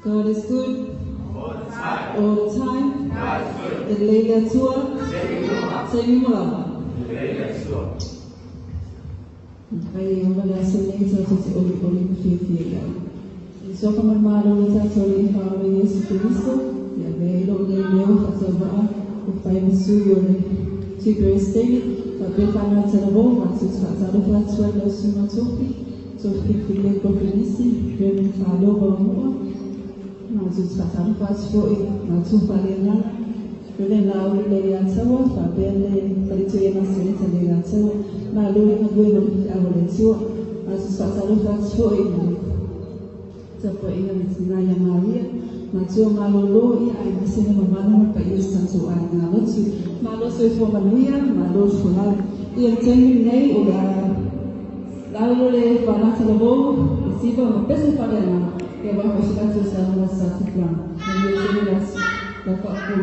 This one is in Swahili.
God is good all the time. Det lægger tur til jula. Kaya yung wala sa later sa ulit-ulit fifty. So kung magmalo sa sorry para Yesu Kristo, ya velo de Leo sa ba o tayo suyo ni Tuesday, tapi para sa labo maksud sa labo sa labo sa Sophie, Sophie pili ko pinisi, pero falo ba mo? Maksud sa labo sa maksud palinan, pero na uli le yan sa wa, tapi le palito yan sa le yan sa wa, malu na buo ng awalensyo, maksud sa labo sa Sapa ingat Naya Maria, maksud malu ia ay bisina mamana payustan so ay nalot so malu so for manuya malu so hal ia tengin nei udah lalu le para telebo siapa mempesal pada nama ke bahawa sudah selesai masa sekian dan ia jelas dapat pun